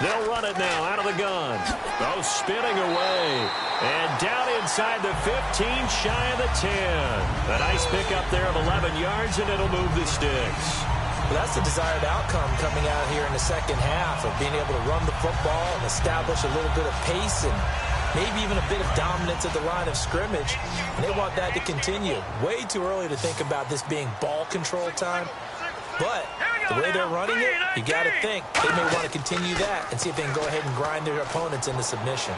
They'll run it now out of the gun. Oh, spinning away. And down inside the 15, shy of the 10. A nice pickup there of 11 yards, and it'll move the sticks. Well, that's the desired outcome coming out here in the second half of being able to run the football and establish a little bit of pace and maybe even a bit of dominance at the line of scrimmage. And they want that to continue. Way too early to think about this being ball control time. But the way they're running it, you got to think they may want to continue that and see if they can go ahead and grind their opponents into submission.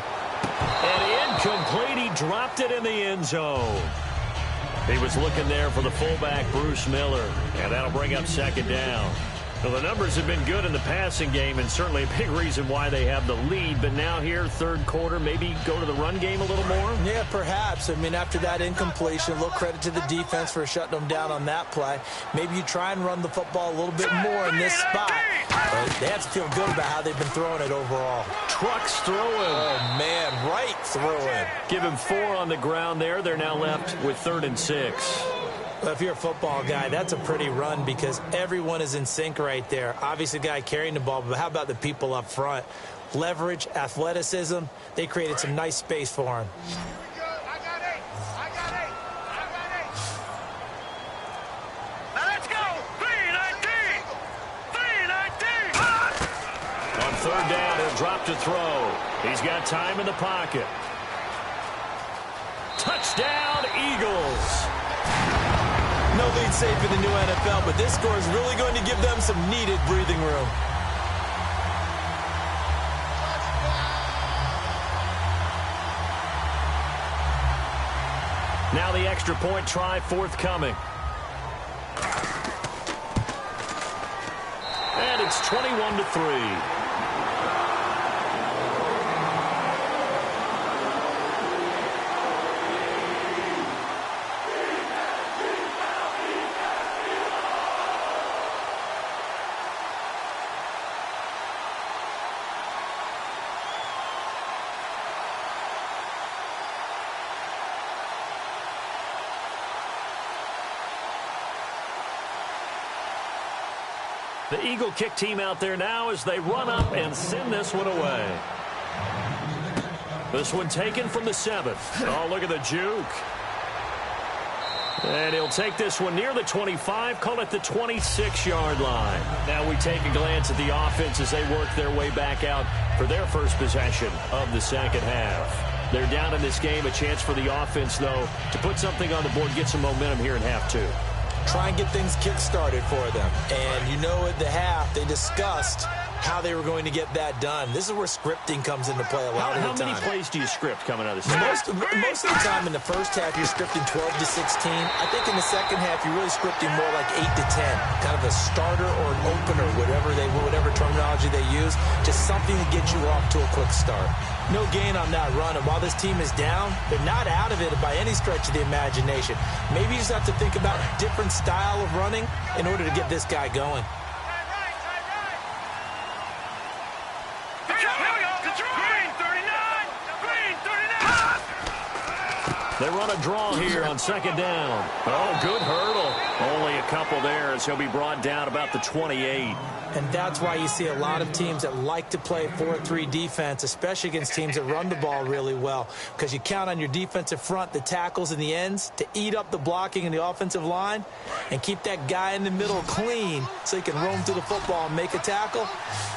And incomplete. He dropped it in the end zone. He was looking there for the fullback, Bruce Miller, and that'll bring up second down. Well, the numbers have been good in the passing game, and certainly a big reason why they have the lead. But now here, third quarter, maybe go to the run game a little more? Yeah, perhaps. I mean, after that incompletion, a little credit to the defense for shutting them down on that play. Maybe you try and run the football a little bit more in this spot. But they have to feel good about how they've been throwing it overall. Trucks throwing. Oh, man, right throwing. Give him 4 on the ground there. They're now left with 3rd and 6. Well, if you're a football guy, that's a pretty run because everyone is in sync right there. Obviously, the guy carrying the ball, but how about the people up front? Leverage, athleticism, they created some nice space for him. Now let's go! 3-19! 3-19! On third down, he'll drop to throw. He's got time in the pocket. Touchdown, Eagles! No lead safe in the new NFL, but this score is really going to give them some needed breathing room. Now the extra point try forthcoming. And it's 21-3. The Eagle kick team out there now as they run up and send this one away. This one taken from the 7th. Oh, look at the juke. And he'll take this one near the 25, call it the 26-yard line. Now we take a glance at the offense as they work their way back out for their first possession of the second half. They're down in this game. A chance for the offense, though, to put something on the board, get some momentum here in half 2. Try and get things kick-started for them. And you know at the half, they discussed how they were going to get that done. This is where scripting comes into play a lot of the time. How many plays do you script coming out of this? Most of the time in the first half, you're scripting 12 to 16. I think in the second half, you're really scripting more like 8 to 10. Kind of a starter or an opener, whatever terminology they use. Just something to get you off to a quick start. No gain on that run, and while this team is down, they're not out of it by any stretch of the imagination. Maybe you just have to think about a different style of running in order to get this guy going. They run a draw here on second down. Oh, good hurdle. Only a couple there as he'll be brought down about the 28. And that's why you see a lot of teams that like to play 4-3 defense, especially against teams that run the ball really well, because you count on your defensive front, the tackles and the ends, to eat up the blocking in the offensive line and keep that guy in the middle clean so he can roam through the football and make a tackle.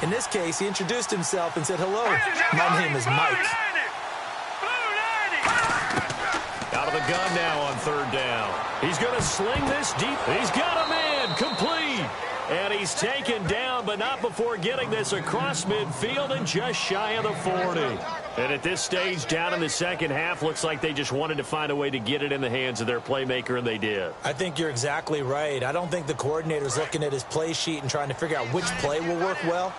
In this case, he introduced himself and said, "Hello, my name is Mike." Out of the gun now on third down. He's going to sling this deep. He's got a man complete. And he's taken down, but not before getting this across midfield and just shy of the 40. And at this stage, down in the second half, looks like they just wanted to find a way to get it in the hands of their playmaker, and they did. I think you're exactly right. I don't think the coordinator's looking at his play sheet and trying to figure out which play will work well.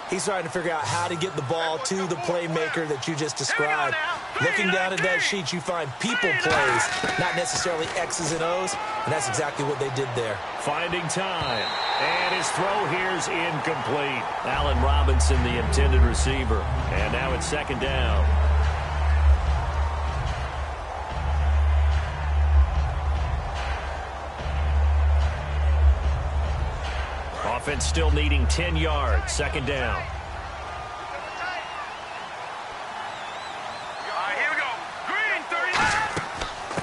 He's trying to figure out how to get the ball to the playmaker that you just described. Looking down at that sheet, you find people plays, not necessarily X's and O's, and that's exactly what they did there. Finding time, and his throw here's incomplete. Allen Robinson, the intended receiver, and now it's second down. Offense still needing 10 yards, second down.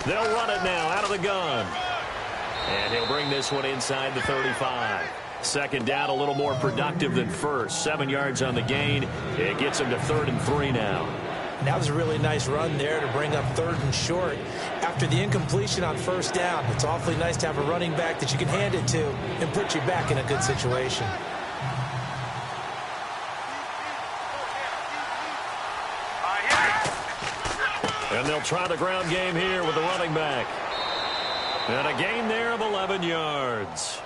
They'll run it now out of the gun. And he'll bring this one inside the 35. Second down, a little more productive than first. 7 yards on the gain. It gets him to 3rd and 3 now. And that was a really nice run there to bring up 3rd and short. After the incompletion on first down, it's awfully nice to have a running back that you can hand it to and put you back in a good situation. And they'll try the ground game here with the running back. And a gain there of 11 yards.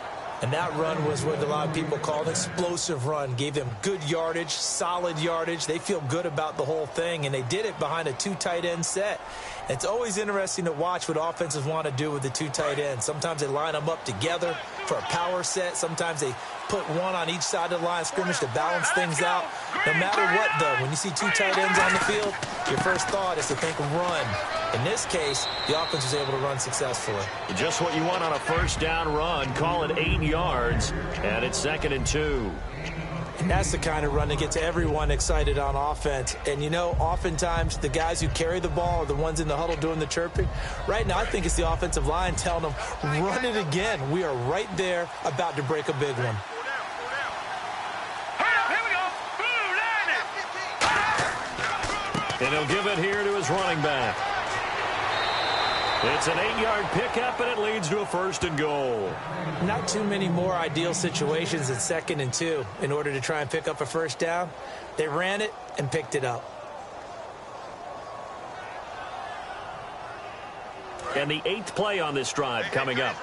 And that run was what a lot of people call an explosive run. Gave them good yardage, solid yardage. They feel good about the whole thing, and they did it behind a 2 tight end set. It's always interesting to watch what offenses want to do with the 2 tight ends. Sometimes they line them up together for a power set. Sometimes they put one on each side of the line of scrimmage to balance things out. No matter what, though, when you see 2 tight ends on the field, your first thought is to think run. In this case, the offense was able to run successfully. Just what you want on a first down run. Call it 8 yards, and it's 2nd and 2. And that's the kind of run that gets everyone excited on offense. And, you know, oftentimes the guys who carry the ball are the ones in the huddle doing the chirping. Right now, I think it's the offensive line telling them, run it again. We are right there about to break a big one. And he'll give it here to his running back. It's an 8-yard pickup, and it leads to a 1st and goal. Not too many more ideal situations than 2nd and 2 in order to try and pick up a first down. They ran it and picked it up. And the 8th play on this drive coming up.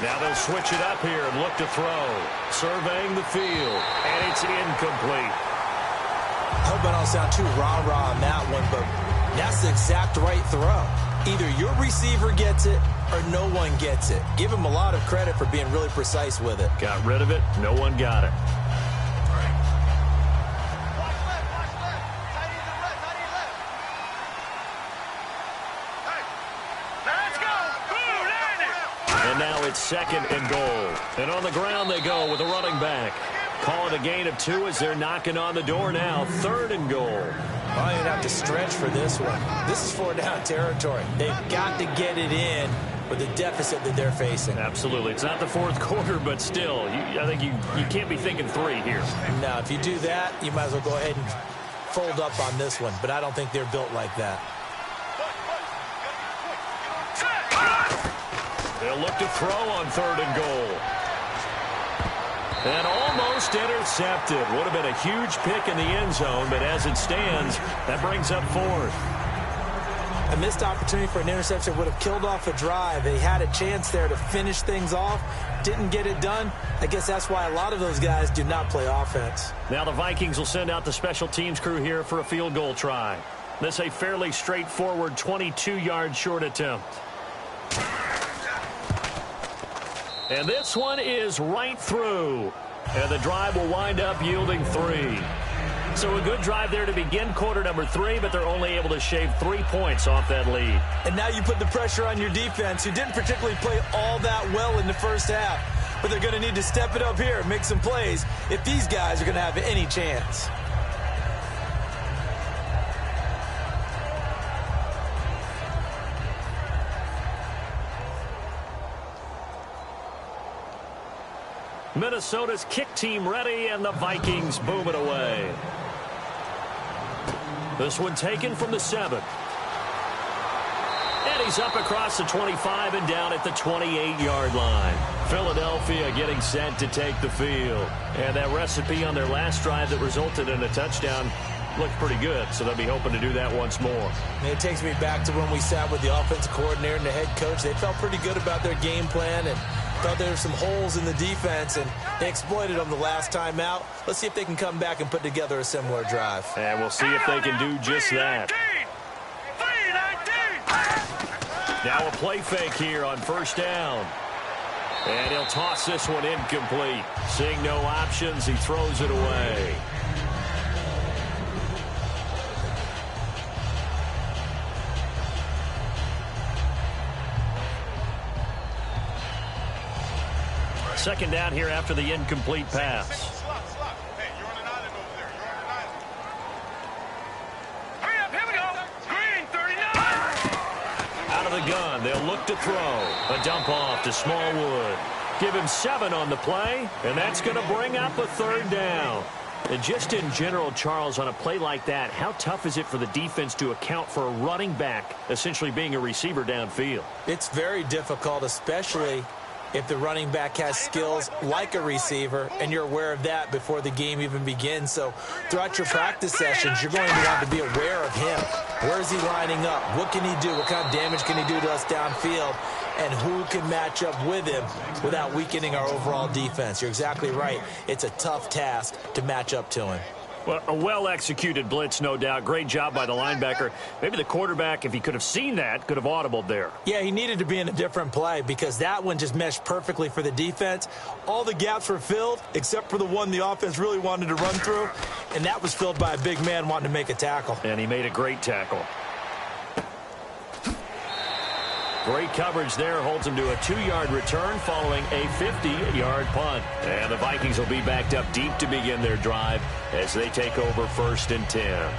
Now they'll switch it up here and look to throw. Surveying the field, and it's incomplete. I hope I don't sound too rah-rah on that one, but that's the exact right throw. Either your receiver gets it or no one gets it. Give him a lot of credit for being really precise with it. Got rid of it. No one got it. And now it's 2nd and goal. And on the ground they go with a running back. Call it a gain of 2 as they're knocking on the door now. 3rd and goal. Well, you'd have to stretch for this one. This is 4-down territory. They've got to get it in with the deficit that they're facing. Absolutely. It's not the 4th quarter, but still, I think you can't be thinking 3 here. Now, if you do that, you might as well go ahead and fold up on this one. But I don't think they're built like that. They'll look to throw on 3rd and goal. And almost intercepted. Would have been a huge pick in the end zone, but as it stands, that brings up 4th. A missed opportunity for an interception would have killed off a drive. They had a chance there to finish things off. Didn't get it done. I guess that's why a lot of those guys do not play offense. Now the Vikings will send out the special teams crew here for a field goal try. This a fairly straightforward 22-yard short attempt. And this one is right through. And the drive will wind up yielding 3. So a good drive there to begin quarter number 3, but they're only able to shave 3 points off that lead. And now you put the pressure on your defense, who didn't particularly play all that well in the first half. But they're going to need to step it up here and make some plays if these guys are going to have any chance. Minnesota's kick team ready, and the Vikings boom it away. This one taken from the 7. And he's up across the 25 and down at the 28-yard line. Philadelphia getting set to take the field. And that recipe on their last drive that resulted in a touchdown looked pretty good, so they'll be hoping to do that once more. And it takes me back to when we sat with the offensive coordinator and the head coach. They felt pretty good about their game plan and thought there were some holes in the defense, and they exploited them the last time out. Let's see if they can come back and put together a similar drive. And we'll see if they can do just that. Now a play fake here on first down. And he'll toss this one incomplete. Seeing no options, he throws it away. Second down here after the incomplete pass. the gun. They'll look to throw. A dump off to Smallwood. Give him 7 on the play, and that's going to bring up a third down. And just in general, Charles, on a play like that, how tough is it for the defense to account for a running back essentially being a receiver downfield? It's very difficult, especially if the running back has skills like a receiver, and you're aware of that before the game even begins. So throughout your practice sessions, you're going to want to be aware of him. Where is he lining up? What can he do? What kind of damage can he do to us downfield? And who can match up with him without weakening our overall defense? You're exactly right. It's a tough task to match up to him. Well, a well-executed blitz, no doubt. Great job by the linebacker. Maybe the quarterback, if he could have seen that, could have audibled there. Yeah, he needed to be in a different play because that one just meshed perfectly for the defense. All the gaps were filled except for the one the offense really wanted to run through, and that was filled by a big man wanting to make a tackle. And he made a great tackle. Great coverage there, holds him to a 2-yard return following a 50-yard punt. And the Vikings will be backed up deep to begin their drive as they take over 1st and 10.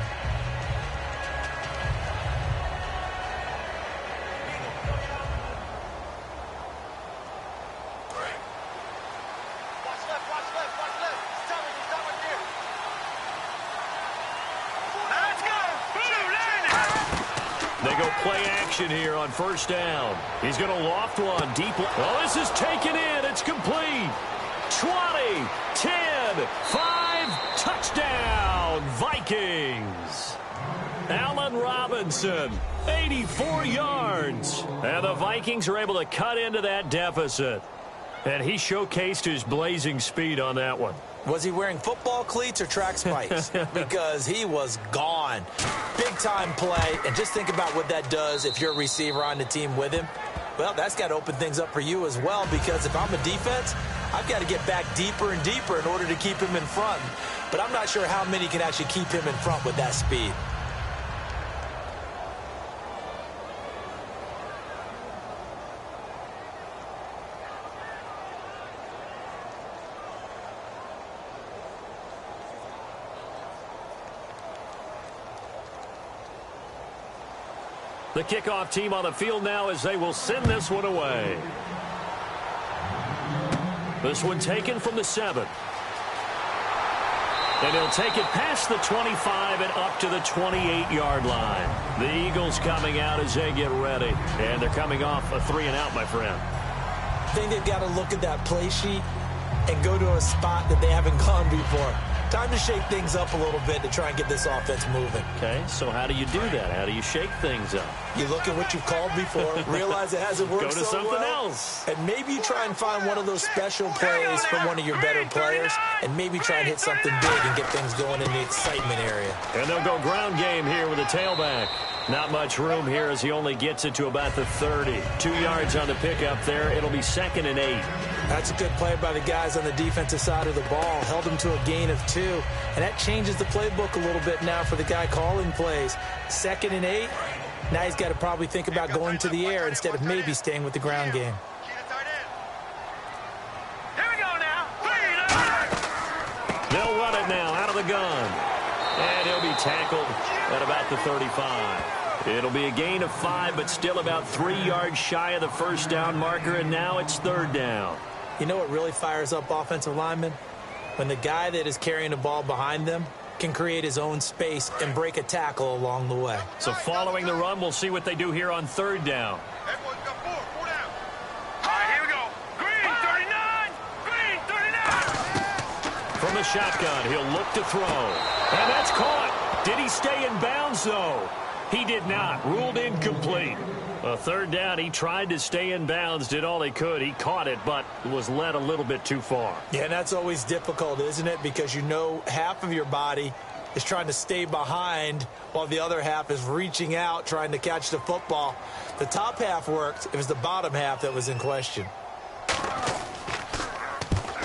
Here on 1st down. He's going to loft one deep. Oh, this is taken in. It's complete. 20, 10, 5, touchdown, Vikings. Allen Robinson, 84 yards. And the Vikings are able to cut into that deficit. And he showcased his blazing speed on that one. Was he wearing football cleats or track spikes? Because he was gone. Big-time play, and just think about what that does if you're a receiver on the team with him. Well, that's got to open things up for you as well, because if I'm a defense, I've got to get back deeper and deeper in order to keep him in front. But I'm not sure how many can actually keep him in front with that speed. The kickoff team on the field now as they will send this one away. This one taken from the 7. And he'll take it past the 25 and up to the 28-yard line. The Eagles coming out as they get ready. And they're coming off a 3-and-out, my friend. I think they've got to look at that play sheet and go to a spot that they haven't gone before. Time to shake things up a little bit to try and get this offense moving. Okay, so how do you do that? How do you shake things up? You look at what you've called before, realize it hasn't worked so well. Go to something else. And maybe you try and find one of those special plays from one of your better players, and maybe try and hit something big and get things going in the excitement area. And they'll go ground game here with a tailback. Not much room here as he only gets it to about the 30. 2 yards on the pickup there. It'll be 2nd and 8. That's a good play by the guys on the defensive side of the ball. Held them to a gain of 2. And that changes the playbook a little bit now for the guy calling plays. 2nd and 8. Now he's got to probably think about going to the air instead of maybe staying with the ground game. Here we go now. They'll run it now out of the gun. And he'll be tackled at about the 35. It'll be a gain of 5, but still about 3 yards shy of the 1st down marker, and now it's 3rd down. You know what really fires up offensive linemen? When the guy that is carrying the ball behind them can create his own space and break a tackle along the way. So following the run, we'll see what they do here on 3rd down. Everyone's got 4 down. All right, here we go. Green, 39. Green, 39. From the shotgun, he'll look to throw. And that's caught. Did he stay in bounds, though? He did not. Ruled incomplete. A 3rd down, he tried to stay in bounds, did all he could. He caught it, but was led a little bit too far. Yeah, and that's always difficult, isn't it? Because you know half of your body is trying to stay behind while the other half is reaching out, trying to catch the football. The top half worked. It was the bottom half that was in question.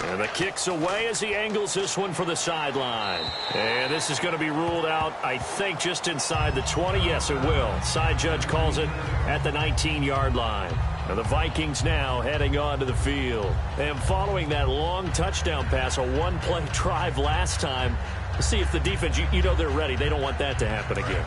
And the kick's away as he angles this one for the sideline. And this is going to be ruled out, I think, just inside the 20. Yes, it will. Side judge calls it at the 19-yard line. And the Vikings now heading onto the field. And following that long touchdown pass, a one-play drive last time, let's see if the defense, you know they're ready. They don't want that to happen again.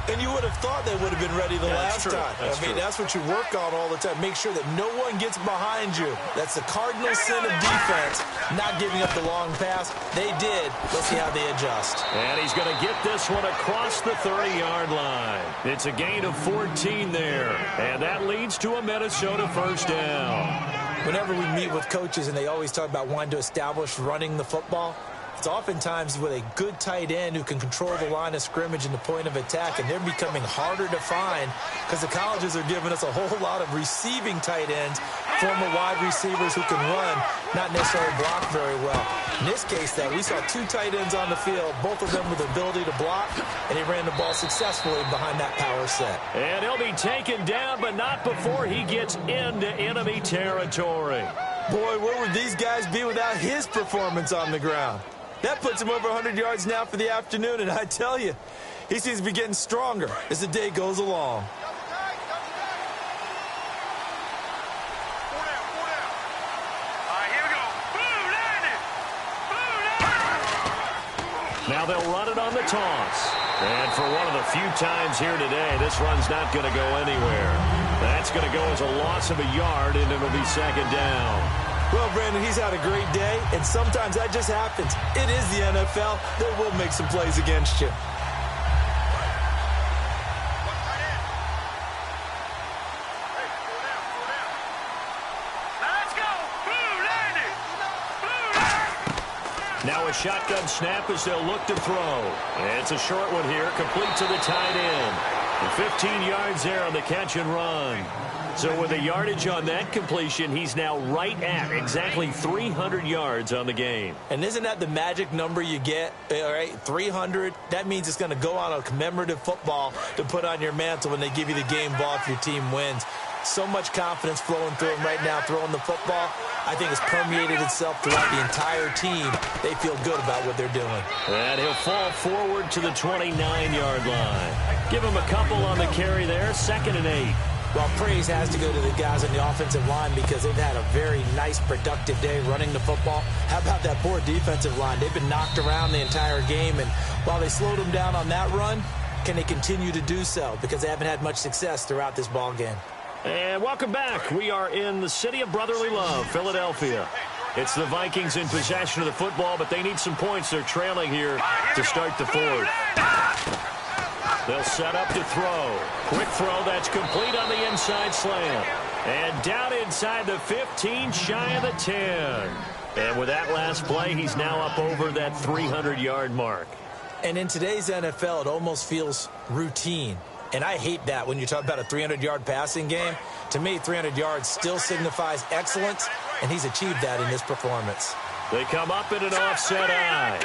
And you would have thought they would have been ready the last time. I mean, that's what you work on all the time. Make sure that no one gets behind you. That's the cardinal sin of defense, not giving up the long pass. They did. Let's see how they adjust. And he's going to get this one across the 30-yard line. It's a gain of 14 there. And that leads to a Minnesota first down. Whenever we meet with coaches and they always talk about wanting to establish running the football, it's oftentimes with a good tight end who can control the line of scrimmage and the point of attack, and they're becoming harder to find because the colleges are giving us a whole lot of receiving tight ends, former wide receivers who can run, not necessarily block very well. In this case, though, we saw two tight ends on the field, both of them with the ability to block, and he ran the ball successfully behind that power set. And he'll be taken down, but not before he gets into enemy territory. Boy, where would these guys be without his performance on the ground? That puts him over 100 yards now for the afternoon, and I tell you, he seems to be getting stronger as the day goes along. Now they'll run it on the toss. And for one of the few times here today, this run's not going to go anywhere. That's going to go as a loss of a yard, and it'll be second down. Well, Brandon, he's had a great day, and sometimes that just happens. It is the NFL. They will make some plays against you. Now a shotgun snap as they'll look to throw. And it's a short one here, complete to the tight end. And 15 yards there on the catch and run. So with the yardage on that completion, he's now right at exactly 300 yards on the game. And isn't that the magic number you get? All right, 300. That means it's going to go on a commemorative football to put on your mantle when they give you the game ball if your team wins. So much confidence flowing through him right now, throwing the football. I think it's permeated itself throughout the entire team. They feel good about what they're doing. And he'll fall forward to the 29-yard line. Give him a couple on the carry there, 2nd and 8. Well, praise has to go to the guys on the offensive line because they've had a very nice, productive day running the football. How about that poor defensive line? They've been knocked around the entire game, and while they slowed them down on that run, can they continue to do so? Because they haven't had much success throughout this ball game. And welcome back. We are in the city of brotherly love, Philadelphia. It's the Vikings in possession of the football, but they need some points. They're trailing here to start the fourth. They'll set up to throw. Quick throw, that's complete on the inside slant. And down inside the 15, shy of the 10. And with that last play, he's now up over that 300-yard mark. And in today's NFL, it almost feels routine. And I hate that when you talk about a 300-yard passing game. To me, 300 yards still signifies excellence, and he's achieved that in this performance. They come up in an offset eye.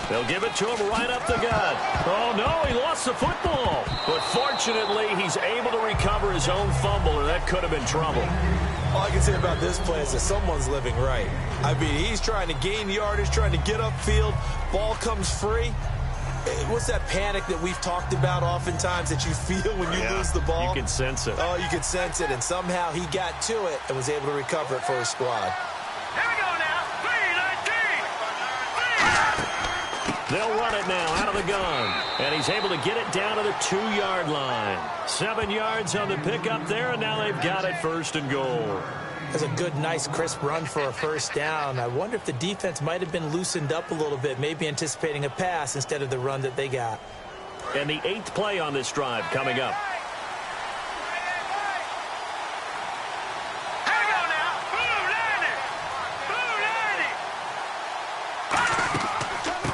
They'll give it to him right up the gut. Oh, no, he lost the football. But fortunately, he's able to recover his own fumble, or that could have been trouble. All I can say about this play is that someone's living right. I mean, he's trying to gain yardage, trying to get upfield. Ball comes free. What's that panic that we've talked about oftentimes that you feel when you lose the ball? You can sense it. Oh, you can sense it, and somehow he got to it and was able to recover it for his squad. Here we go now. 3-19. They'll run it now out of the gun. And he's able to get it down to the 2-yard line. 7 yards on the pickup there, and now they've got it 1st and goal. That's a good, nice, crisp run for a first down. I wonder if the defense might have been loosened up a little bit, maybe anticipating a pass instead of the run that they got. And the 8th play on this drive coming up. Here we go now.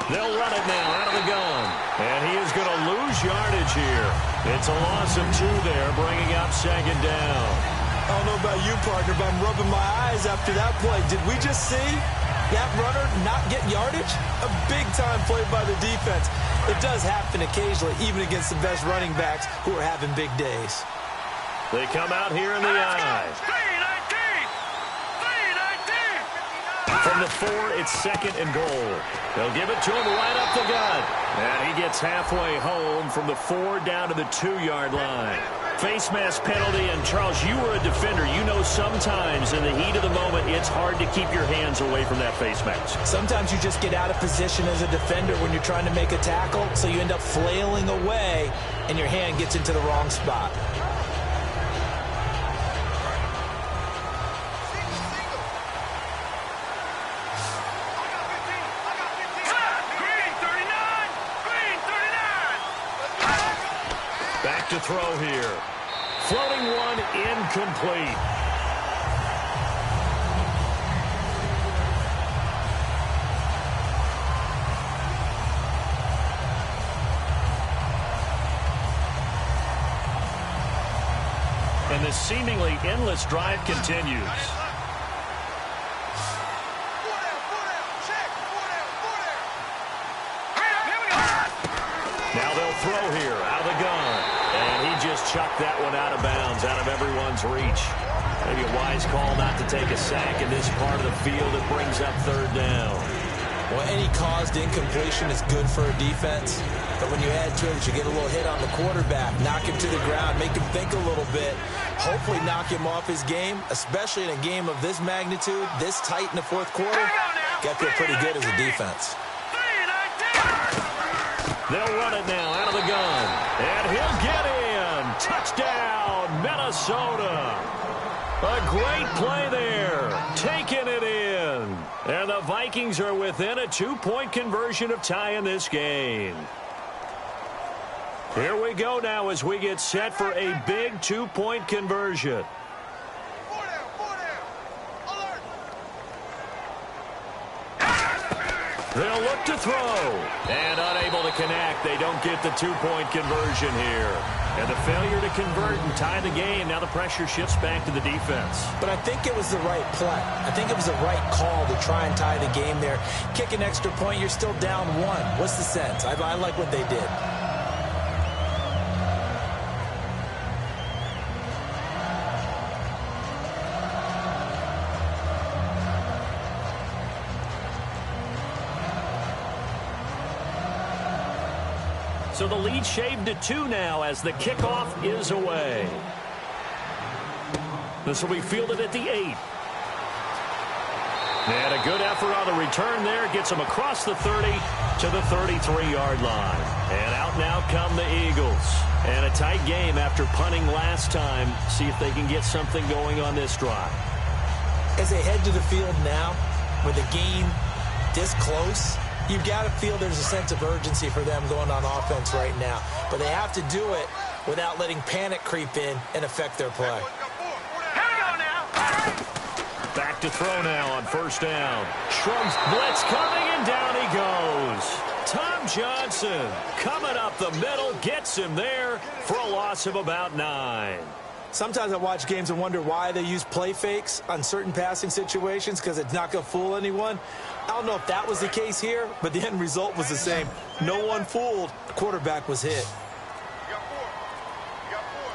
2-90. They'll run it now out of the gun. And he is going to lose yardage here. It's a loss of 2 there, bringing up 2nd down. I don't know about you, partner, but I'm rubbing my eyes after that play. Did we just see that runner not get yardage? A big-time play by the defense. It does happen occasionally, even against the best running backs who are having big days. They come out here in the eye. 3-19. 3-19. From the 4, it's 2nd and goal. They'll give it to him right up the gut. And he gets halfway home from the 4 down to the 2-yard line. Face mask penalty, and Charles, you were a defender. You know sometimes in the heat of the moment, it's hard to keep your hands away from that face mask. Sometimes you just get out of position as a defender when you're trying to make a tackle, so you end up flailing away, and your hand gets into the wrong spot. Back to throw here. Floating one, incomplete. And the seemingly endless drive continues. Now they'll throw here out of the gun. And he just chucked that one out of bounds, out of everyone's reach. Maybe a wise call not to take a sack in this part of the field. It brings up third down. Well, any caused incompletion is good for a defense. But when you add to it, you get a little hit on the quarterback, knock him to the ground, make him think a little bit, hopefully knock him off his game, especially in a game of this magnitude, this tight in the fourth quarter. Got to feel pretty good as a defense. They'll run it now out of the gun. And he'll get in. Touchdown, Minnesota. A great play there. Taking it in. And the Vikings are within a 2-point conversion of tying this game. Here we go now as we get set for a big 2-point conversion. They'll look to throw. And unable to connect. They don't get the 2-point conversion here. And the failure to convert and tie the game. Now the pressure shifts back to the defense. But I think it was the right play. I think it was the right call to try and tie the game there. Kick an extra point, you're still down one. What's the sense? I like what they did. So the lead shaved to 2 now as the kickoff is away. This will be fielded at the 8. And a good effort on the return there. Gets him across the 30 to the 33-yard line. And out now come the Eagles. And a tight game after punting last time. See if they can get something going on this drive. As they head to the field now, with a game this close, you've got to feel there's a sense of urgency for them going on offense right now. But they have to do it without letting panic creep in and affect their play. Back to throw now on first down. Shrugs, blitz coming, and down he goes. Tom Johnson coming up the middle, gets him there for a loss of about 9. Sometimes I watch games and wonder why they use play fakes on certain passing situations, because it's not going to fool anyone. I don't know if that was the case here, but the end result was the same. No one fooled. The quarterback was hit.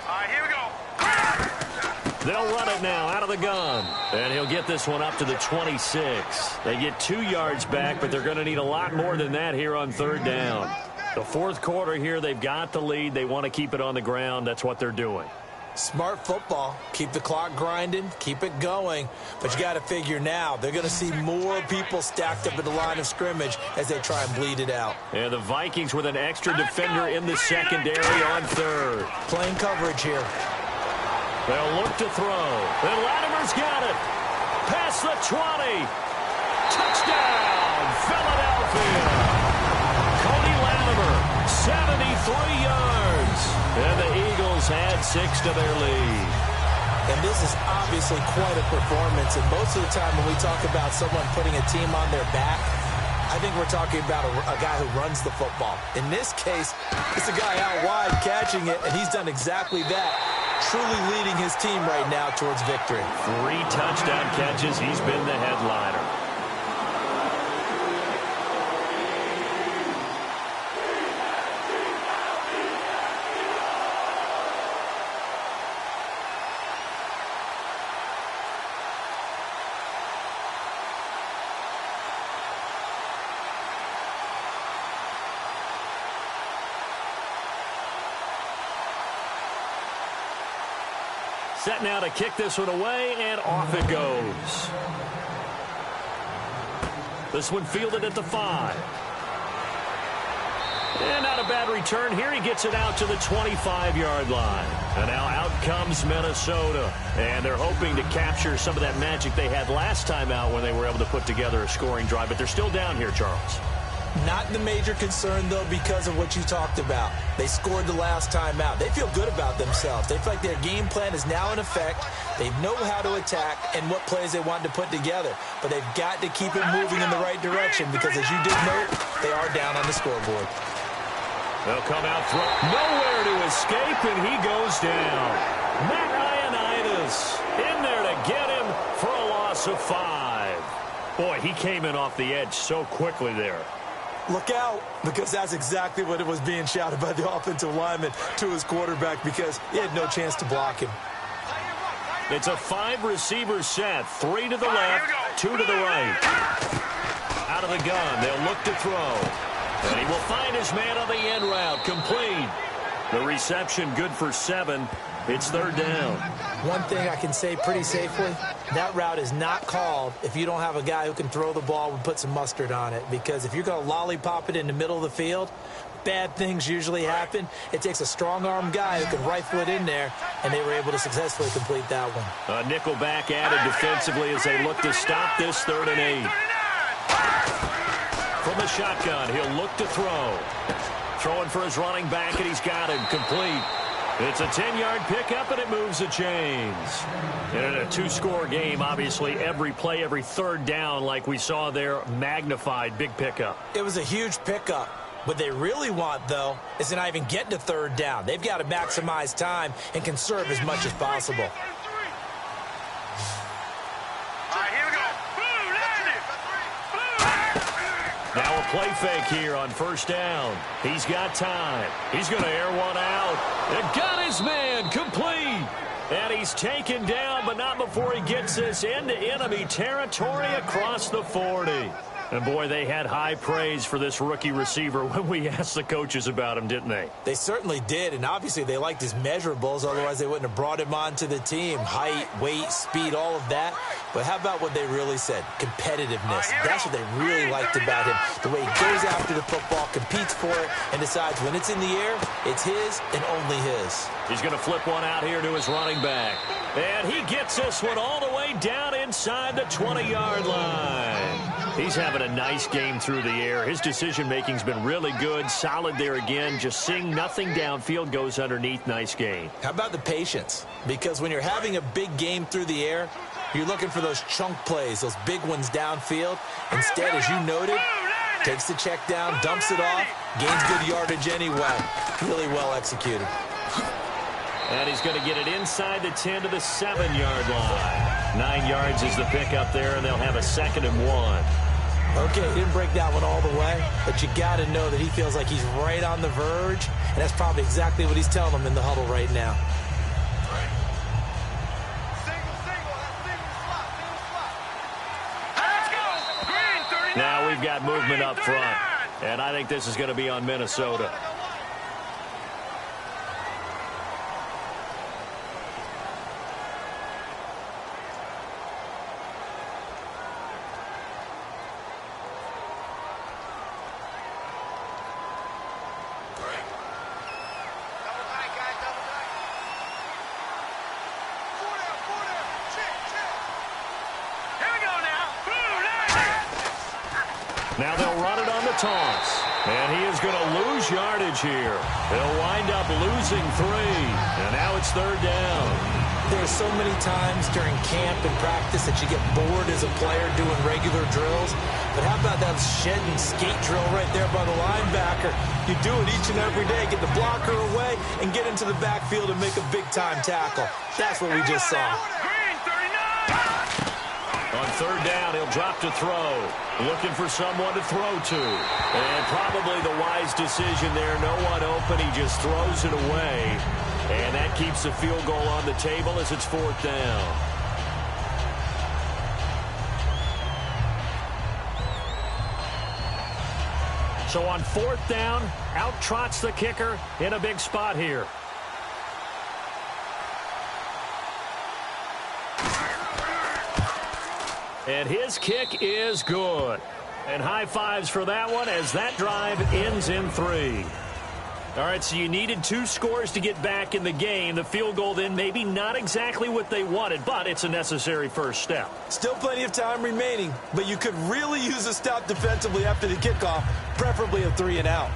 All right, here we go. They'll run it now out of the gun. And he'll get this one up to the 26. They get 2 yards back, but they're going to need a lot more than that here on third down. The fourth quarter here, they've got the lead. They want to keep it on the ground. That's what they're doing. Smart football. Keep the clock grinding. Keep it going. But you got to figure now, they're going to see more people stacked up at the line of scrimmage as they try and bleed it out. And the Vikings with an extra defender in the secondary on third. Playing coverage here. They'll look to throw. And Latimer's got it. Past the 20. Touchdown, Philadelphia. Cody Latimer, 73 yards. And the Eagles add 6 to their lead. And this is obviously quite a performance. And most of the time when we talk about someone putting a team on their back, I think we're talking about a guy who runs the football. In this case, it's a guy out wide catching it, and he's done exactly that, truly leading his team right now towards victory. 3 touchdown catches. He's been the headliner. Set now to kick this one away, and off it goes. This one fielded at the 5. And not a bad return here. He gets it out to the 25-yard line. And now out comes Minnesota. And they're hoping to capture some of that magic they had last time out when they were able to put together a scoring drive. But they're still down here, Charles. Not the major concern, though, because of what you talked about. They scored the last time out. They feel good about themselves. They feel like their game plan is now in effect. They know how to attack and what plays they want to put together. But they've got to keep it moving in the right direction because, as you did note, they are down on the scoreboard. They'll come out throw. Nowhere to escape, and he goes down. Matt Ioannidis in there to get him for a loss of 5. Boy, he came in off the edge so quickly there. Look out, because that's exactly what it was being shouted by the offensive lineman to his quarterback because he had no chance to block him. It's a 5-receiver set. 3 to the left, 2 to the right. Out of the gun, they'll look to throw. And he will find his man on the end route, complete. The reception good for 7. It's 3rd down. One thing I can say pretty safely, that route is not called if you don't have a guy who can throw the ball and put some mustard on it. Because if you're going to lollipop it in the middle of the field, bad things usually happen. It takes a strong-arm guy who can rifle it in there, and they were able to successfully complete that one. A nickel back added defensively as they look to stop this 3rd and 8. From the shotgun, he'll look to throw. Throwing for his running back, and he's got him complete. It's a 10-yard pickup, and it moves the chains. And in a 2-score game, obviously, every play, every 3rd down, like we saw there, magnified, big pickup. It was a huge pickup. What they really want, though, is to not even get to 3rd down. They've got to maximize time and conserve as much as possible. Now a play fake here on 1st down. He's got time. He's going to air one out. And got his man complete. And he's taken down, but not before he gets this into enemy territory across the 40. And, boy, they had high praise for this rookie receiver when we asked the coaches about him, didn't they? They certainly did, and obviously they liked his measurables. Otherwise, they wouldn't have brought him onto the team. Height, weight, speed, all of that. But how about what they really said? Competitiveness. That's what they really liked about him. The way he goes after the football, competes for it, and decides when it's in the air, it's his and only his. He's going to flip one out here to his running back. And he gets this one all the way down inside the 20-yard line. He's having a nice game through the air. His decision-making's been really good. Solid there again. Just seeing nothing downfield, goes underneath. Nice game. How about the patience? Because when you're having a big game through the air, you're looking for those chunk plays, those big ones downfield. Instead, as you noted, takes the check down, dumps it off, gains good yardage anyway. Really well executed. And he's going to get it inside the 10 to the 7-yard line. 9 yards is the pickup there, and they'll have a 2nd and 1. Okay, he didn't break that one all the way, but you got to know that he feels like he's right on the verge, and that's probably exactly what he's telling them in the huddle right now. Now we've got movement up front, and I think this is going to be on Minnesota. Now they'll run it on the toss. And he is going to lose yardage here. They'll wind up losing 3. And now it's 3rd down. There are so many times during camp and practice that you get bored as a player doing regular drills. But how about that shed and skate drill right there by the linebacker? You do it each and every day. Get the blocker away and get into the backfield and make a big-time tackle. That's what we just saw. On 3rd down, he'll drop to throw. Looking for someone to throw to. And probably the wise decision there. No one open. He just throws it away. And that keeps the field goal on the table as it's 4th down. So on 4th down, out trots the kicker in a big spot here. And his kick is good. And high fives for that one as that drive ends in 3. All right, so you needed 2 scores to get back in the game. The field goal then maybe not exactly what they wanted, but it's a necessary first step. Still plenty of time remaining, but you could really use a stop defensively after the kickoff, preferably a 3-and-out.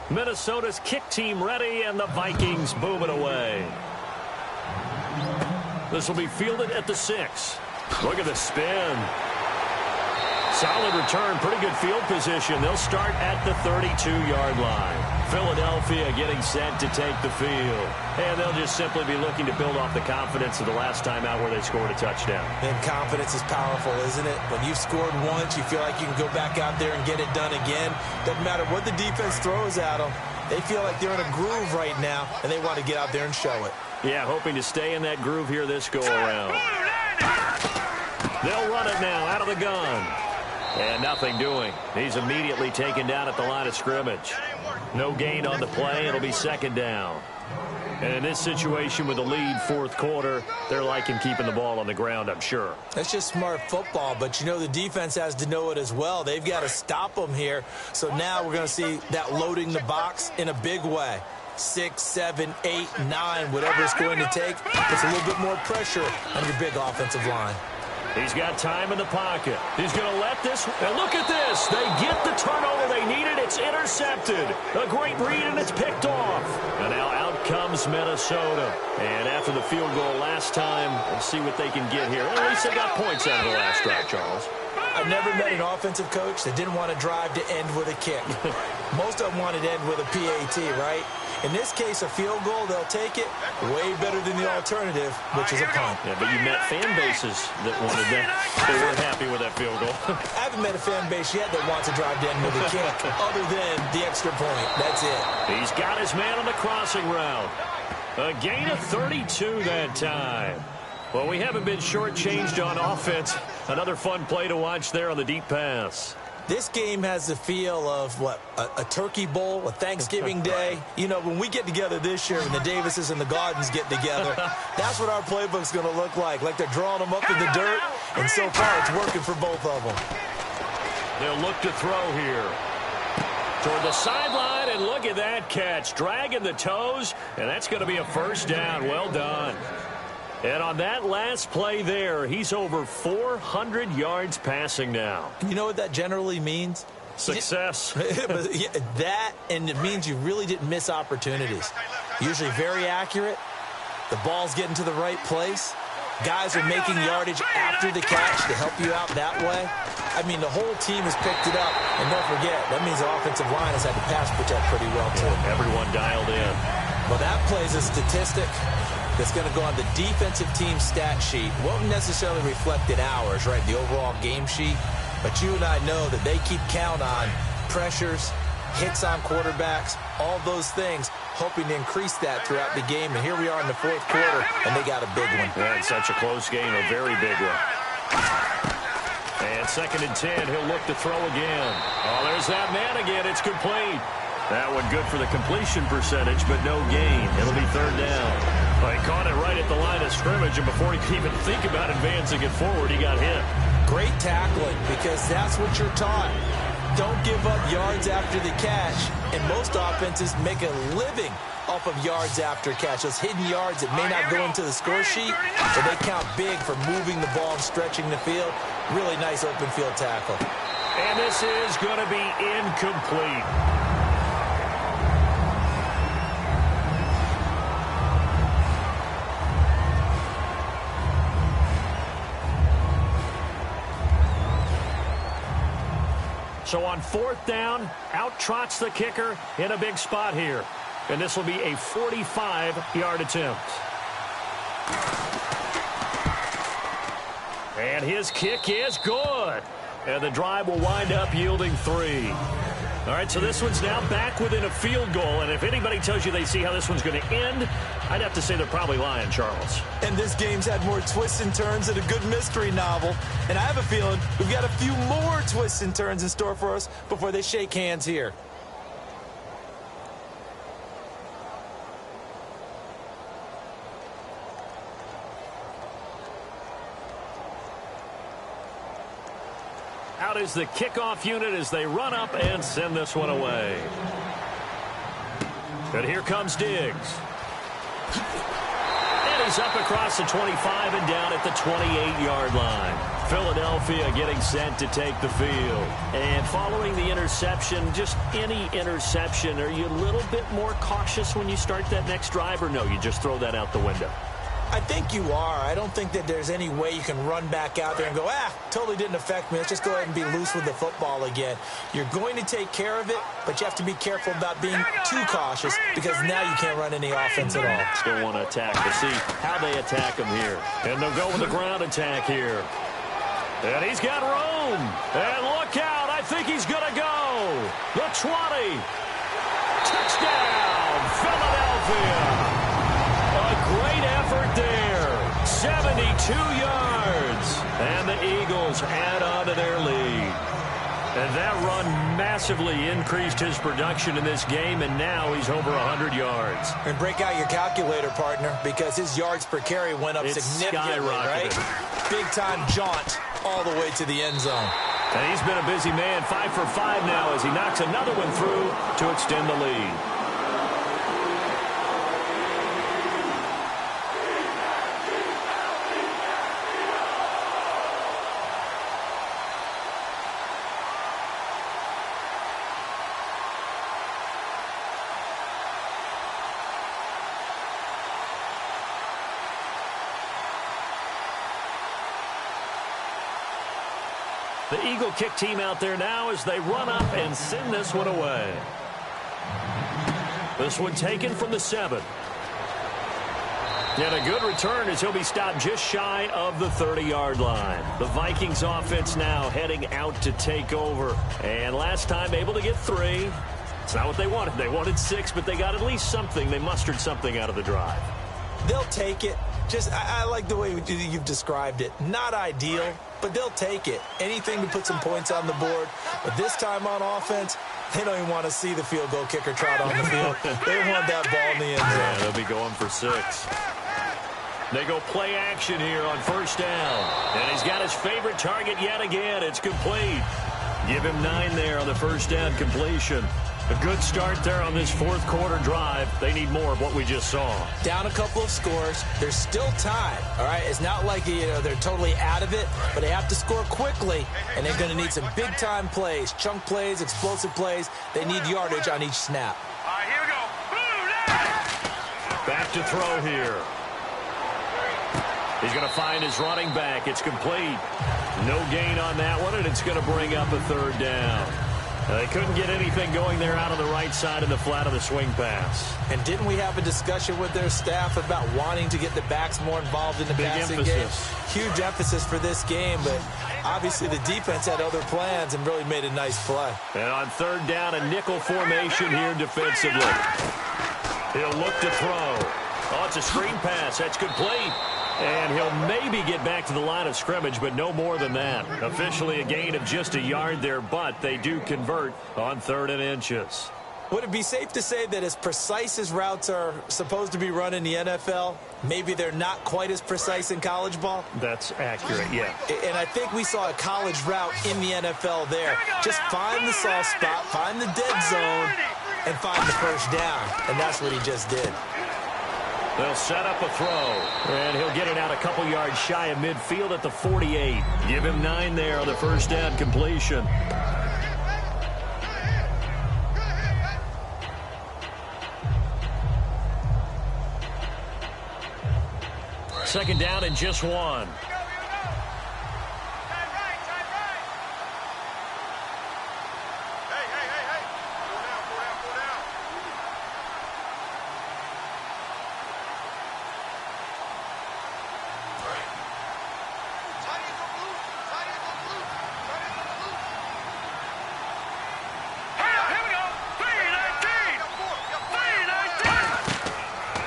Minnesota's kick team ready, and the Vikings boom it away. This will be fielded at the 6. Look at the spin. Solid return, pretty good field position. They'll start at the 32-yard line. Philadelphia getting set to take the field. And they'll just simply be looking to build off the confidence of the last time out where they scored a touchdown. And confidence is powerful, isn't it? When you've scored once, you feel like you can go back out there and get it done again. Doesn't matter what the defense throws at them. They feel like they're in a groove right now, and they want to get out there and show it. Yeah, hoping to stay in that groove here this go-around. They'll run it now out of the gun. And nothing doing. He's immediately taken down at the line of scrimmage. No gain on the play. It'll be second down. And in this situation with the lead fourth quarter, they're liking keeping the ball on the ground, I'm sure. That's just smart football, but you know the defense has to know it as well. They've got to stop them here. So now we're going to see that loading the box in a big way. 6, 7, 8, 9, whatever it's going to take. Puts a little bit more pressure on your big offensive line. He's got time in the pocket. He's going to let this. And look at this. They get the turnover they needed. It's intercepted. A great read, and it's picked off. And now out comes Minnesota. And after the field goal last time, we'll see what they can get here. At least they got points out of the last drive, Charles. I've never met an offensive coach that didn't want to drive to end with a kick. Most of them wanted to end with a PAT, right? In this case, a field goal, they'll take it way better than the alternative, which is a punt. Yeah, but you met fan bases that wanted that. They weren't happy with that field goal. I haven't met a fan base yet that wants to drive to end with a kick other than the extra point. That's it. He's got his man on the crossing route. A gain of 32 that time. Well, we haven't been shortchanged on offense. Another fun play to watch there on the deep pass. This game has the feel of, what, a turkey bowl, a Thanksgiving day. You know, when we get together this year and the Davises and the Gardens get together, that's what our playbook's going to look like. Like they're drawing them up in the dirt, and so far it's working for both of them. They'll look to throw here. Toward the sideline, and look at that catch. Dragging the toes, and that's going to be a first down. Well done. And on that last play there, he's over 400 yards passing now. You know what that generally means? Success. That, and it means you really didn't miss opportunities. Usually very accurate. The ball's getting to the right place. Guys are making yardage after the catch to help you out that way. I mean, the whole team has picked it up. And don't forget, that means the offensive line has had to pass protect pretty well, too. Yeah, everyone dialed in. Well, that plays a statistic that's going to go on the defensive team stat sheet. Won't necessarily reflect in ours, right, the overall game sheet. But you and I know that they keep count on pressures, hits on quarterbacks, all those things, hoping to increase that throughout the game. And here we are in the fourth quarter, and they got a big one. Yeah, it's such a close game, a very big one. And 2nd and 10, he'll look to throw again. Oh, there's that man again. It's complete. That one good for the completion percentage, but no gain. It'll be 3rd down. Well, he caught it right at the line of scrimmage, and before he could even think about advancing it forward, he got hit. Great tackling, because that's what you're taught. Don't give up yards after the catch. And most offenses make a living off of yards after catch. Those hidden yards that may not go into the score sheet, but they count big for moving the ball and stretching the field. Really nice open field tackle. And this is going to be incomplete. So on 4th down, out trots the kicker in a big spot here. And this will be a 45-yard attempt. And his kick is good. And the drive will wind up yielding 3. All right, so this one's now back within a field goal. And if anybody tells you they see how this one's going to end, I'd have to say they're probably lying, Charles. And this game's had more twists and turns than a good mystery novel. And I have a feeling we've got a few more twists and turns in store for us before they shake hands here. Out is the kickoff unit as they run up and send this one away. And here comes Diggs. And he's up across the 25 and down at the 28-yard line. Philadelphia getting set to take the field. And following the interception, just any interception, are you a little bit more cautious when you start that next drive, or no, you just throw that out the window? I think you are. I don't think that there's any way you can run back out there and go, totally didn't affect me. Let's just go ahead and be loose with the football again. You're going to take care of it, but you have to be careful about being too cautious because now you can't run any offense at all. Still want to attack. We'll see how they attack him here. And they'll go with the ground attack here. And he's got room. And look out. I think he's going to go. The 20. Touchdown, Philadelphia. A great effort there. 72 yards. And the Eagles add on to their lead. And that run massively increased his production in this game, and now he's over 100 yards. And break out your calculator, partner, because his yards per carry went up significantly, right? Big-time jaunt all the way to the end zone. And he's been a busy man, 5 for 5 now as he knocks another one through to extend the lead. The Eagle kick team out there now as they run up and send this one away. This one taken from the 7. And a good return as he'll be stopped just shy of the 30-yard line. The Vikings offense now heading out to take over. And last time able to get 3. It's not what they wanted. They wanted 6, but they got at least something. They mustered something out of the drive. They'll take it. I like the way you've described it. Not ideal, but they'll take it. Anything to put some points on the board. But this time on offense, they don't even want to see the field goal kicker trot on the field. They want that ball in the end zone. Yeah, they'll be going for 6. They go play action here on first down. And he's got his favorite target yet again. It's complete. Give him 9 there on the first down completion. A good start there on this fourth quarter drive. They need more of what we just saw. Down a couple of scores. There's still time, all right? It's not like they're totally out of it, but they have to score quickly, and they're going to need some big-time plays, chunk plays, explosive plays. They need yardage on each snap. All right, here we go. Back to throw here. He's going to find his running back. It's complete. No gain on that one, and it's going to bring up a third down. They couldn't get anything going there out on the right side in the flat of the swing pass. And didn't we have a discussion with their staff about wanting to get the backs more involved in the passing game? Huge emphasis for this game, but obviously the defense had other plans and really made a nice play. And on third down, a nickel formation here defensively. He'll look to throw. Oh, it's a screen pass. That's complete. And he'll maybe get back to the line of scrimmage, but no more than that. Officially a gain of just a yard there, but they do convert on 3rd and inches. Would it be safe to say that as precise as routes are supposed to be run in the NFL, maybe they're not quite as precise in college ball? That's accurate, yeah. And I think we saw a college route in the NFL there. Just find the soft spot, find the dead zone, and find the first down. And that's what he just did. They'll set up a throw, and he'll get it out a couple yards shy of midfield at the 48. Give him 9 there on the first down completion. Second down and just 1.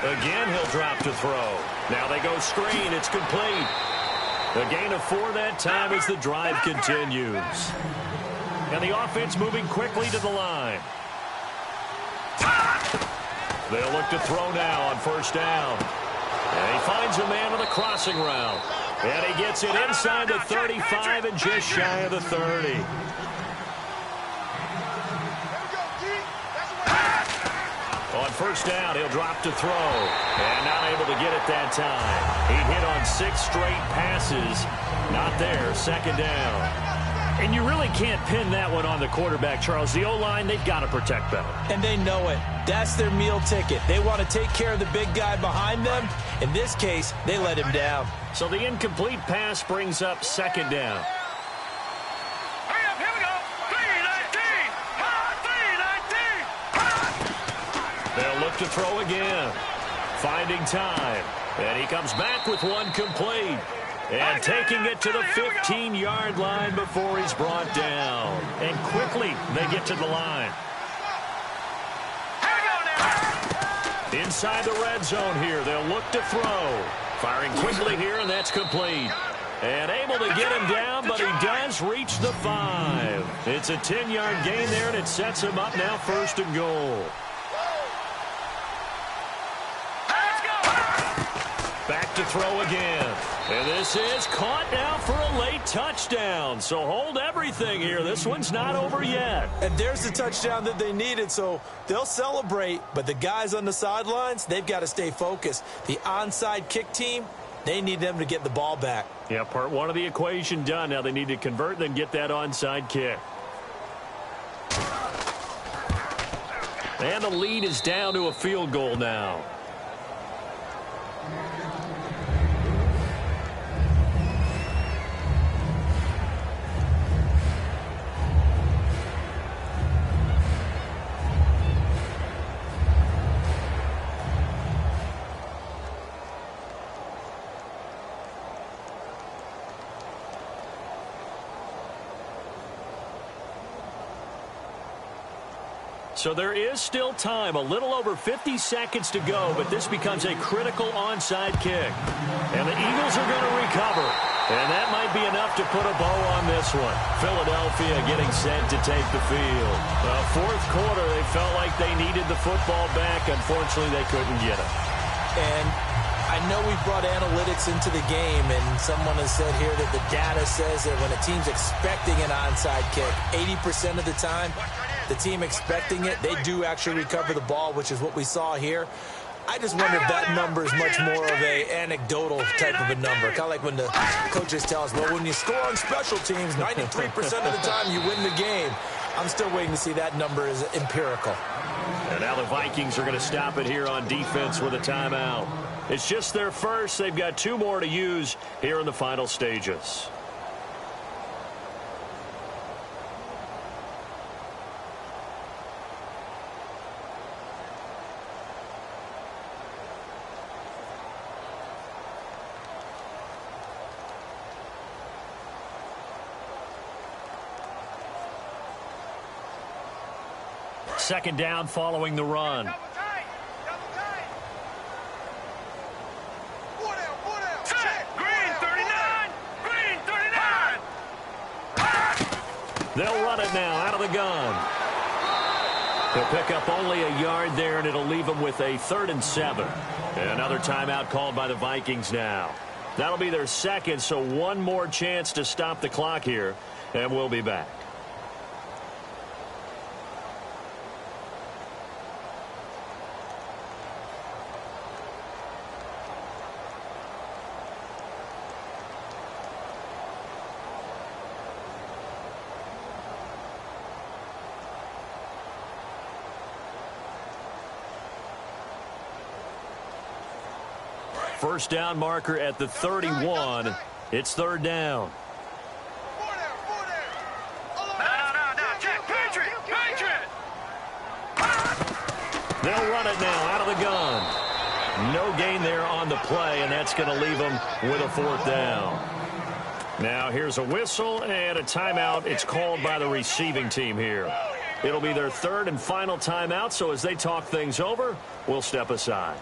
Again, he'll drop to throw. Now they go screen. It's complete. A gain of 4 that time as the drive continues. And the offense moving quickly to the line. They'll look to throw now on first down. And he finds a man on the crossing route. And he gets it inside the 35 and just shy of the 30. On first down, he'll drop to throw. And not able to get it that time. He hit on 6 straight passes. Not there. Second down. And you really can't pin that one on the quarterback, Charles. The O-line, they've got to protect better. And they know it. That's their meal ticket. They want to take care of the big guy behind them. In this case, they let him down. So the incomplete pass brings up second down. Hurry up, here we go. 3-19. 3-19. They'll look to throw again. Finding time. And he comes back with one complete. And taking it to the 15-yard line before he's brought down. And quickly, they get to the line. Inside the red zone here, they'll look to throw. Firing quickly here, and that's complete. And able to get him down, but he does reach the 5. It's a 10-yard gain there, and it sets him up now first and goal. Back to throw again. And this is caught now for a late touchdown. So hold everything here. This one's not over yet. And there's the touchdown that they needed, so they'll celebrate. But the guys on the sidelines, they've got to stay focused. The onside kick team, they need them to get the ball back. Yeah, part one of the equation done. Now they need to convert and then get that onside kick. And the lead is down to a field goal now. So there is still time, a little over 50 seconds to go, but this becomes a critical onside kick. And the Eagles are going to recover. And that might be enough to put a bow on this one. Philadelphia getting set to take the field. Fourth quarter, they felt like they needed the football back. Unfortunately, they couldn't get it. And I know we brought analytics into the game, and someone has said here that the data says that when a team's expecting an onside kick, 80% of the time, the team expecting it, they do actually recover the ball, which is what we saw here. I just wonder if that number is much more of a anecdotal type of a number. Kind of like when the coaches tell us, well, when you score on special teams, 93% of the time you win the game. I'm still waiting to see that number is empirical. And now the Vikings are going to stop it here on defense with a timeout. It's just their first. They've got 2 more to use here in the final stages. Second down following the run. Double tight. Double tight. 4 down. Set. Green 39. Green 39. They'll run it now out of the gun. They'll pick up only a yard there, and it'll leave them with a 3rd and 7. And another timeout called by the Vikings now. That'll be their second, so one more chance to stop the clock here, and we'll be back. First down marker at the 31. It's 3rd down. 4 down. No. Check. Patriot. They'll run it now out of the gun. No gain there on the play, and that's going to leave them with a 4th down. Now here's a whistle and a timeout. It's called by the receiving team here. It'll be their 3rd and final timeout, so as they talk things over, we'll step aside.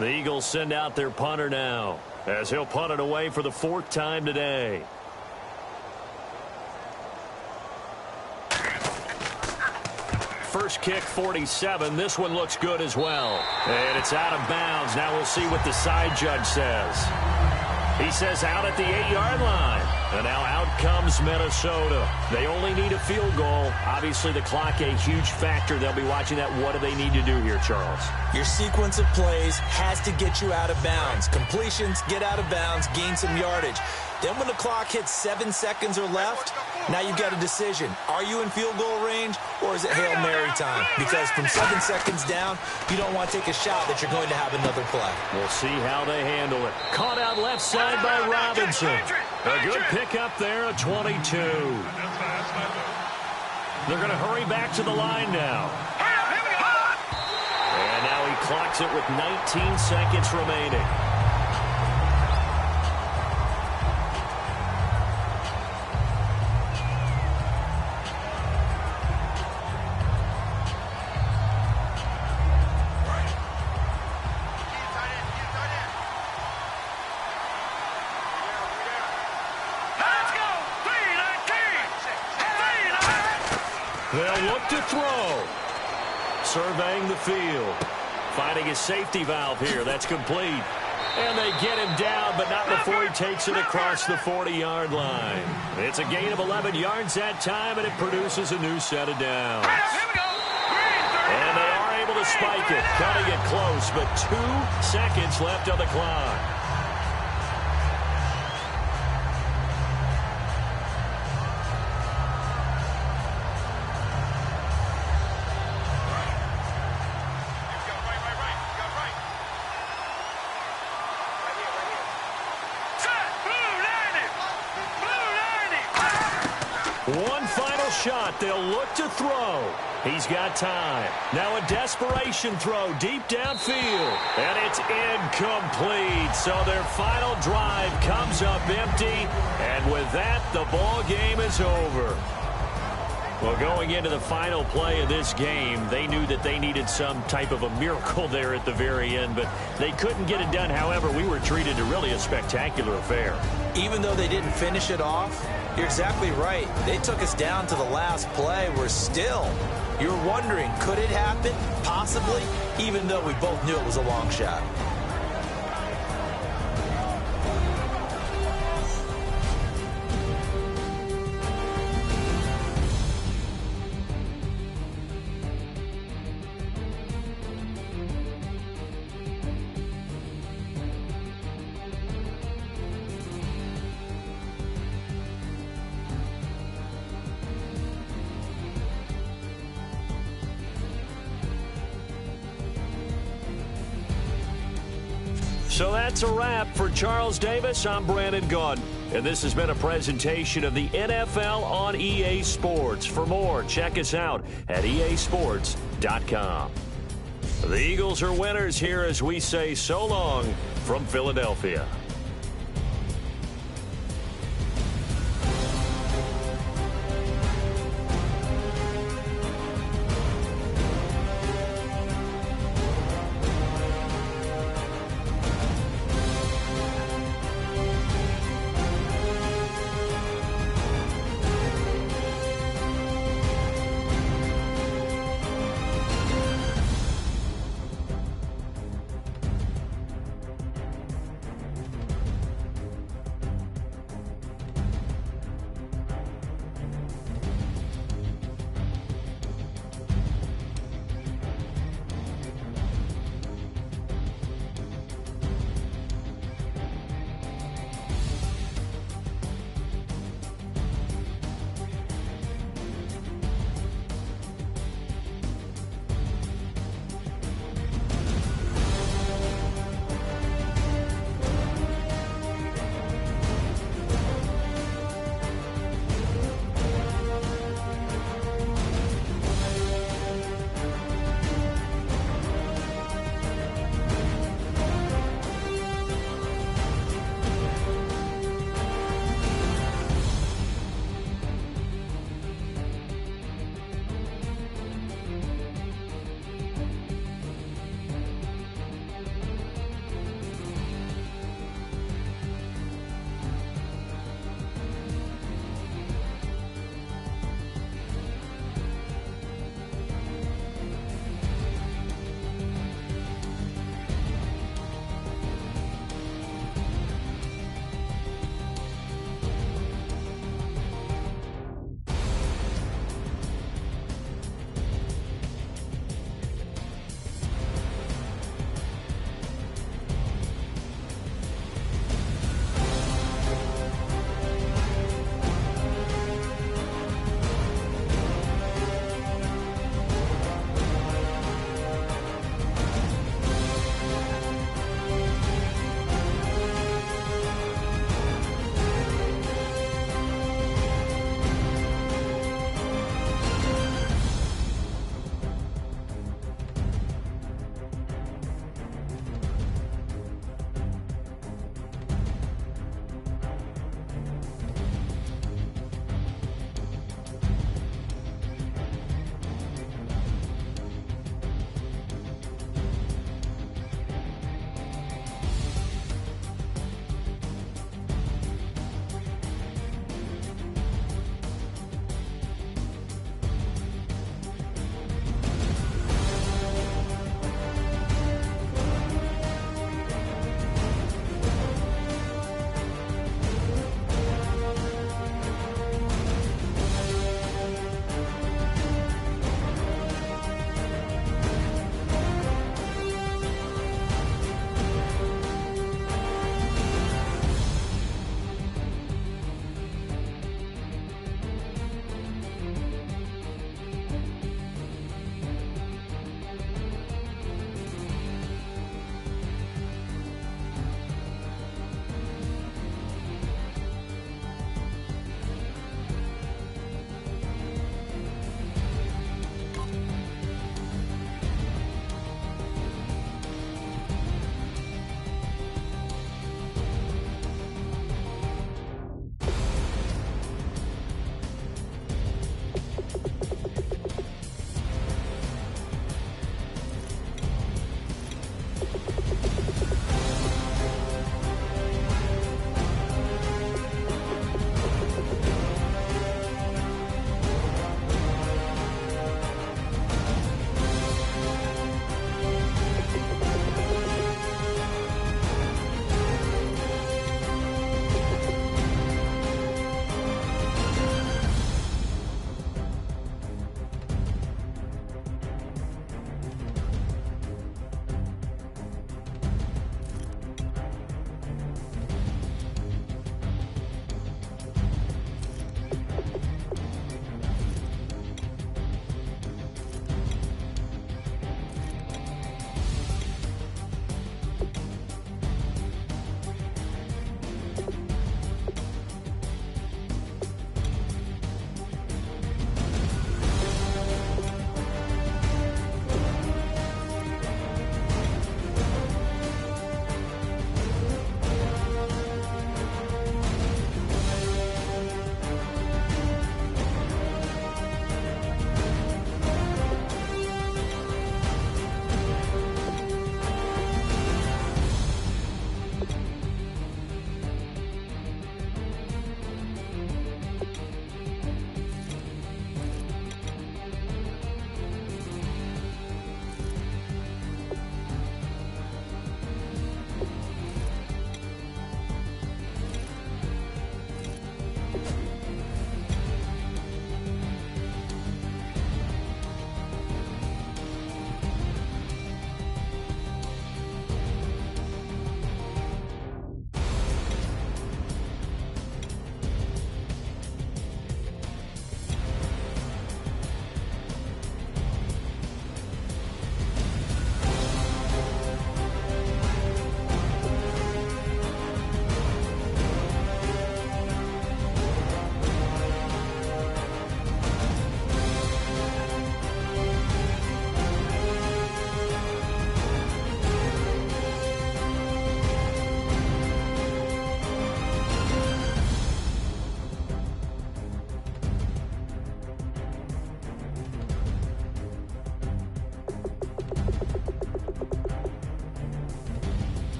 The Eagles send out their punter now, as he'll punt it away for the 4th time today. First kick, 47. This one looks good as well. And it's out of bounds. Now we'll see what the side judge says. He says out at the 8-yard line. And now out comes Minnesota. They only need a field goal. Obviously, the clock a huge factor. They'll be watching that. What do they need to do here, Charles? Your sequence of plays has to get you out of bounds. Completions, get out of bounds, gain some yardage. Then when the clock hits 7 seconds or left, now you've got a decision. Are you in field goal range, or is it Hail Mary time? Because from 7 seconds down, you don't want to take a shot that you're going to have another play. We'll see how they handle it. Caught out left side by Robinson. A good pickup there, a 22. They're going to hurry back to the line now. And now he clocks it with 19 seconds remaining. They'll look to throw. Surveying the field. Finding his safety valve here. That's complete. And they get him down, but not before he takes it across the 40-yard line. It's a gain of 11 yards that time, and it produces a new set of downs. And they are able to spike it, cutting it close, but 2 seconds left on the clock. One final shot. They'll look to throw. He's got time. Now a desperation throw deep downfield. And it's incomplete. So their final drive comes up empty. And with that, the ball game is over. Well, going into the final play of this game, they knew that they needed some type of a miracle there at the very end, but they couldn't get it done. However, we were treated to really a spectacular affair. Even though they didn't finish it off, you're exactly right. They took us down to the last play. You're wondering, could it happen? Possibly, even though we both knew it was a long shot. So that's a wrap for Charles Davis. I'm Brandon Gaudin, and this has been a presentation of the NFL on EA Sports. For more, check us out at easports.com. The Eagles are winners here as we say so long from Philadelphia.